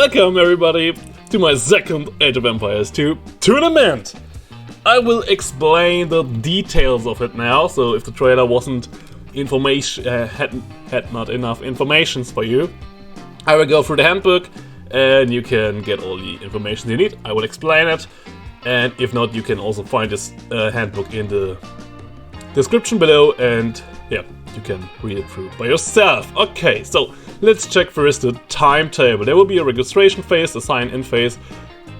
Welcome everybody to my second Age of Empires 2 tournament! I will explain the details of it now, so if the trailer wasn't had not enough information for you, I will go through the handbook and you can get all the information you need. I will explain it, and if not, you can also find this handbook in the description below, and yeah, you can read it through by yourself. Okay, so let's check first the timetable. There will be a registration phase, a sign-in phase,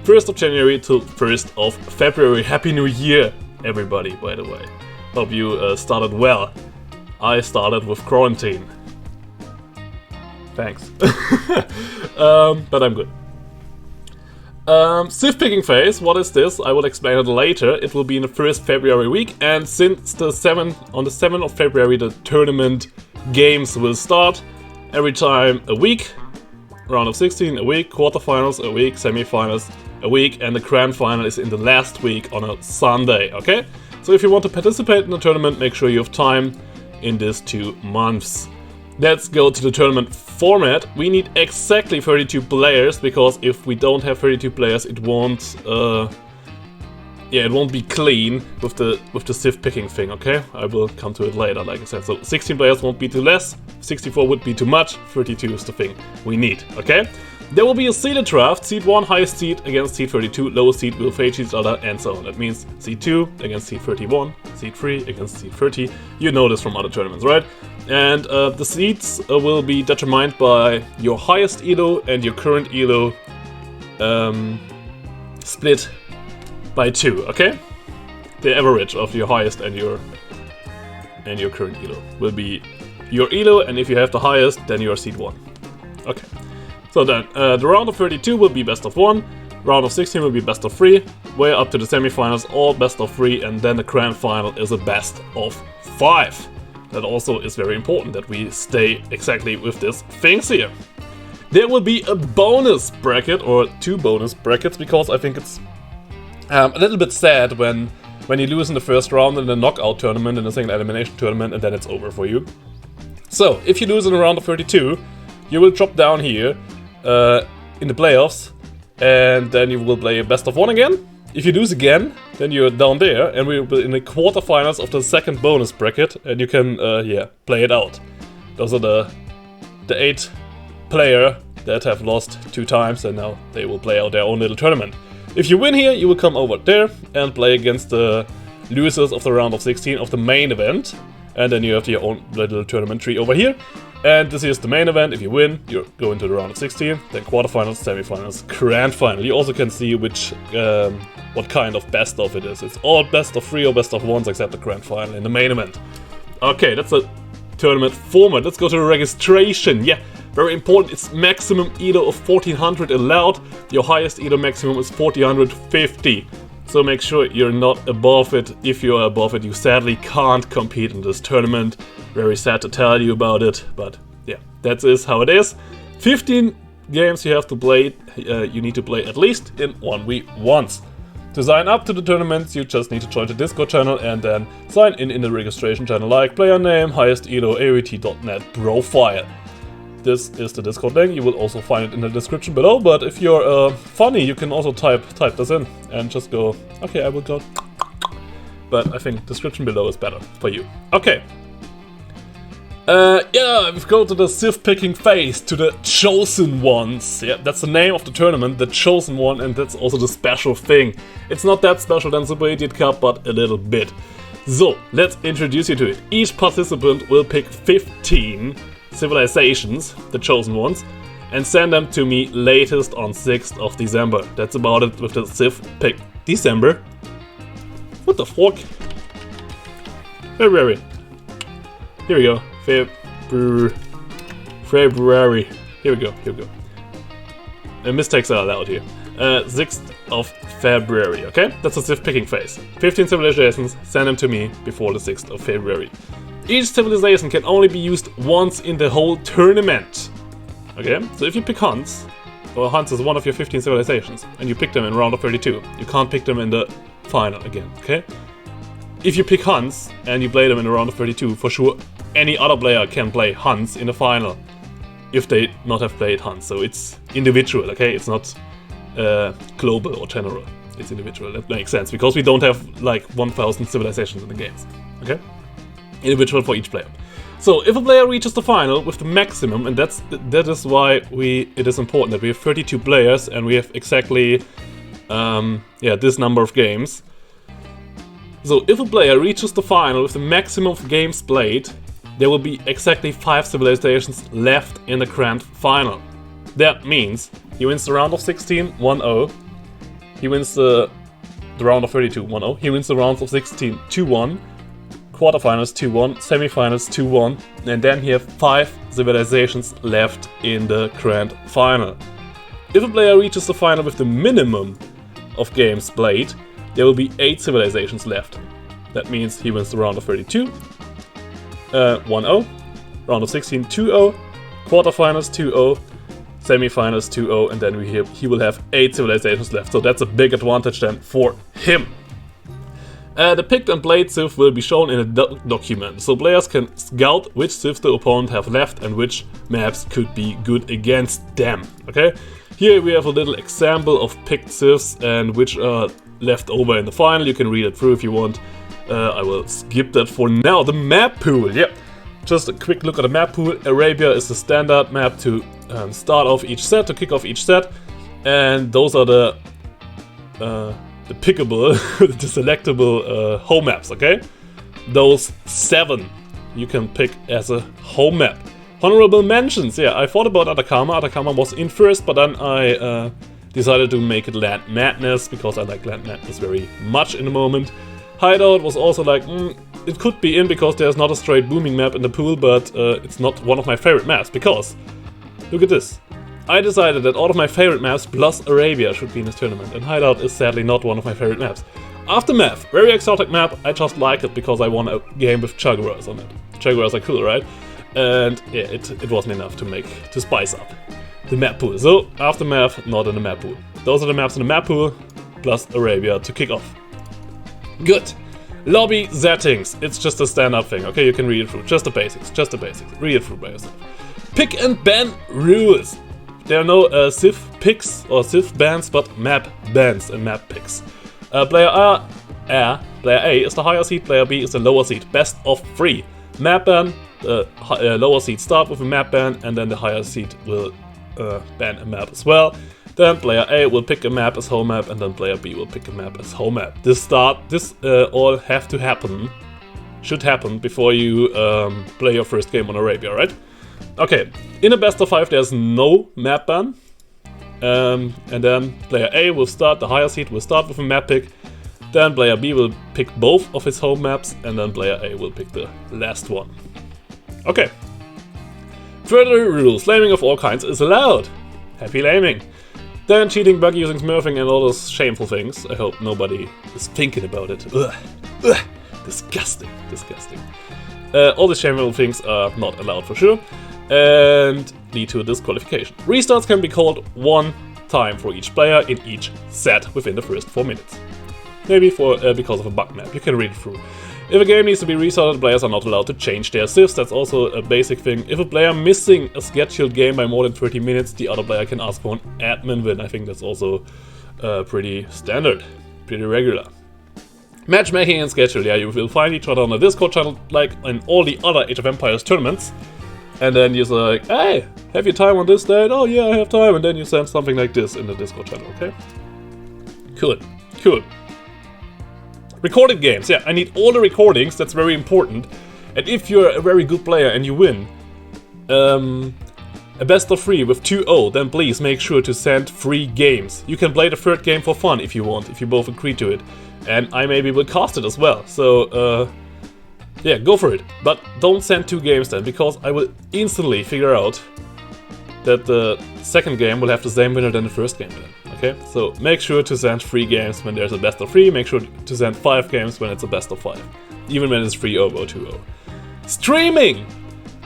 1st of January till 1st of February. Happy New Year, everybody, by the way. Hope you started well. I started with quarantine. Thanks. But I'm good. Civ picking phase, what is this? I will explain it later. It will be in the 1st February week, and since on the 7th of February the tournament games will start. Every time a week, round of 16 a week, quarterfinals a week, semifinals a week, and the grand final is in the last week on a Sunday, okay? So if you want to participate in the tournament, make sure you have time in these 2 months. Let's go to the tournament format. We need exactly 32 players, because if we don't have 32 players, it won't it won't be clean with the Civ picking thing, okay? I will come to it later, like I said. So 16 players won't be too less, 64 would be too much, 32 is the thing we need, okay? There will be a seeded draft. Seed 1, highest seed against seed 32, lowest seed will face each other, and so on. That means seed 2 against seed 31, seed 3 against seed 30. You know this from other tournaments, right? And the seeds will be determined by your highest elo and your current elo split by 2, okay? The average of your highest and your current elo will be your elo, and if you have the highest, then you are seed 1. Okay. So then, the round of 32 will be best of 1, round of 16 will be best of 3, way up to the semifinals, all best of 3, and then the grand final is a best of 5. That also is very important, that we stay exactly with these things here. There will be a bonus bracket, or 2 bonus brackets, because I think it's a little bit sad when you lose in the first round in the knockout tournament, in the second elimination tournament, and then it's over for you. So, if you lose in a round of 32, you will drop down here in the playoffs, and then you will play a best of 1 again. If you lose again, then you're down there, and we will be in the quarterfinals of the second bonus bracket, and you can, play it out. Those are the 8 player that have lost 2 times, and now they will play out their own little tournament. If you win here, you will come over there and play against the losers of the round of 16 of the main event, and then you have your own little tournament tree over here. And this is the main event. If you win, you go into the round of 16, then quarterfinals, semifinals, grand final. You also can see which what kind of best of it is. It's all best of 3 or best of 1s except the grand final in the main event. Okay, that's a tournament format. Let's go to the registration. Yeah, very important. It's maximum elo of 1400 allowed. Your highest elo maximum is 1450. So make sure you're not above it. If you're above it, you sadly can't compete in this tournament. Very sad to tell you about it, but yeah, that is how it is. 15 games you have to play. You need to play at least in 1v1s. To sign up to the tournaments, you just need to join the Discord channel and then sign in the registration channel, like player name, highest elo, AoE.net profile. This is the Discord link. You will also find it in the description below, but if you're funny, you can also type this in and just go, okay, I will go. But I think description below is better for you. Okay. Yeah, we've go to the Civ picking phase, to the chosen ones. Yeah, that's the name of the tournament, the chosen one, and that's also the special thing. It's not that special than Super Idiot Cup, but a little bit. So, let's introduce you to it. Each participant will pick 15 civilizations, the chosen ones, and send them to me latest on 6th of December. That's about it with the Civ pick. December? What the fuck? February. Here we go. February. Here we go. Mistakes are allowed here. 6th of February, okay? That's the Civ picking phase. 15 civilizations, send them to me before the 6th of February. Each civilization can only be used once in the whole tournament. Okay, so if you pick Hans, or Hans is one of your 15 civilizations, and you pick them in round of 32, you can't pick them in the final again, okay? If you pick Hans, and you play them in a round of 32, for sure any other player can play Hans in the final. if they not have played Hunt. So it's individual, okay? It's not global or general. It's individual. That makes sense because we don't have like 1,000 civilizations in the games, okay? Individual for each player. So if a player reaches the final with the maximum, and that is why it is important that we have 32 players and we have exactly this number of games. So if a player reaches the final with the maximum of games played, there will be exactly 5 civilizations left in the grand final. That means he wins the round of 16, 1-0. He wins the round of 32, 1-0. He wins the rounds of 16, 2-1. Quarterfinals 2-1, semifinals 2-1, and then he have 5 civilizations left in the grand final. If a player reaches the final with the minimum of games played, there will be 8 civilizations left. That means he wins the round of 32, 1-0, round of 16, 2-0, quarterfinals 2-0, semifinals 2-0, and then he will have 8 civilizations left. So that's a big advantage then for him. The picked and played civ will be shown in a document, so players can scout which civs the opponent have left and which maps could be good against them, okay? Here we have a little example of picked civs and which are left over in the final. You can read it through if you want. I will skip that for now. The map pool, yeah. Just a quick look at the map pool. Arabia is the standard map to start off each set, to kick off each set, and those are the pickable, the selectable home maps, okay? Those 7 you can pick as a home map. Honorable mentions, yeah, I thought about Atacama. Atacama was in first, but then I decided to make it Land Madness because I like Land Madness very much in the moment. Hideout was also like, it could be in because there's not a straight booming map in the pool, but it's not one of my favorite maps because, look at this. I decided that all of my favorite maps plus Arabia should be in this tournament, and Hideout is sadly not one of my favorite maps. Aftermath, very exotic map, I just like it because I won a game with Jaguars on it. Jaguars are cool, right? And yeah, it wasn't enough to spice up the map pool. So, Aftermath, not in the map pool. Those are the maps in the map pool, plus Arabia to kick off. Good. Lobby settings, it's just a stand-up thing, okay? You can read it through, just the basics. Read it through by yourself. Pick and ban rules. There are no civ picks or civ bans, but map bans and map picks. Player A is the higher seed, player B is the lower seed. Best of 3. Map ban, lower seed start with a map ban, and then the higher seed will ban a map as well. Then player A will pick a map as home map, and then player B will pick a map as home map. This all have to happen, should happen before you play your first game on Arabia, right? Okay, in a best of 5 there's no map ban, and then player A will start, the higher seed will start with a map pick, then player B will pick both of his home maps, and then player A will pick the last one. Okay. Further rules, laming of all kinds is allowed. Happy laming. Then cheating, bug using, smurfing and all those shameful things. I hope nobody is thinking about it. Ugh. Ugh. Disgusting. All the shameful things are not allowed for sure, and lead to a disqualification. Restarts can be called 1 time for each player in each set within the first 4 minutes. Maybe because of a bug map. You can read it through. If a game needs to be restarted, players are not allowed to change their civs. That's also a basic thing. If a player missing a scheduled game by more than 30 minutes, the other player can ask for an admin win. I think that's also pretty standard, pretty regular. Matchmaking and schedule, yeah, you will find each other on the Discord channel like in all the other Age of Empires tournaments. And then you're like, hey, have you time on this date? Oh yeah, I have time. And then you send something like this in the Discord channel, okay? Cool. Recorded games, yeah, I need all the recordings, that's very important. And if you're a very good player and you win a best of 3 with 2-0, then please make sure to send 3 games. You can play the 3rd game for fun if you want, if you both agree to it. And I maybe will cast it as well, so yeah, go for it. But don't send 2 games then, because I will instantly figure out that the 2nd game will have the same winner than the 1st game then. Okay, so make sure to send 3 games when there's a best of 3, make sure to send 5 games when it's a best of 5, even when it's 3-0 or 2-0. Streaming!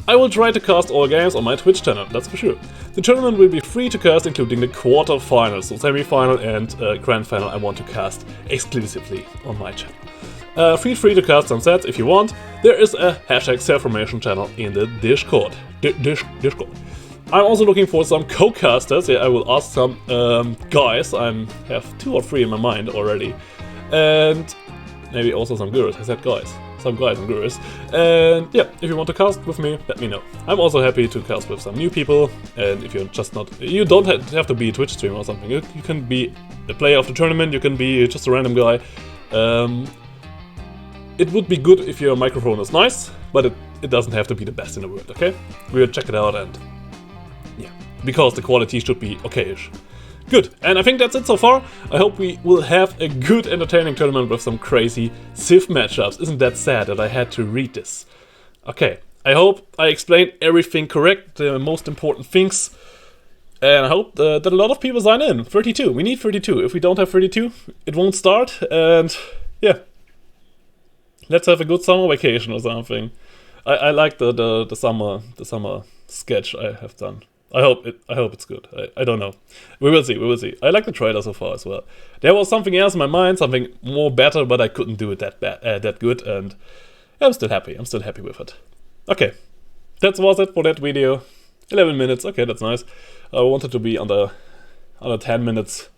I will try to cast all games on my Twitch channel, that's for sure. The tournament will be free to cast, including the quarterfinals, so semi-final and grand final I want to cast exclusively on my channel. Feel free to cast some sets if you want. There is a #self-formation channel in the Discord. Discord. I'm also looking for some co-casters. Yeah, I will ask some guys. I have 2 or 3 in my mind already. And maybe also some gurus. I said guys. Some guys and gurus. And yeah, if you want to cast with me, let me know. I'm also happy to cast with some new people. And if you're just not... You don't have to be a Twitch streamer or something. You can be a player of the tournament. You can be just a random guy. It would be good if your microphone is nice, but it doesn't have to be the best in the world, okay? We'll check it out and... yeah, because the quality should be okay-ish. Good, and I think that's it so far. I hope we will have a good, entertaining tournament with some crazy Civ matchups. Isn't that sad that I had to read this? Okay, I hope I explained everything correct, the most important things. And I hope that a lot of people sign in. 32, we need 32. If we don't have 32, it won't start. And yeah, let's have a good summer vacation or something. I like the summer sketch I have done. I hope it's good. I don't know. We will see. I like the trailer so far as well. There was something else in my mind, something more better, but I couldn't do it that good, and I'm still happy. I'm still happy with it. Okay, that was it for that video. 11 minutes. Okay, that's nice. I wanted to be under 10 minutes,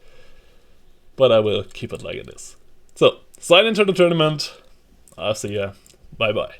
but I will keep it like it is. So, sign into the tournament. I'll see ya. Bye bye.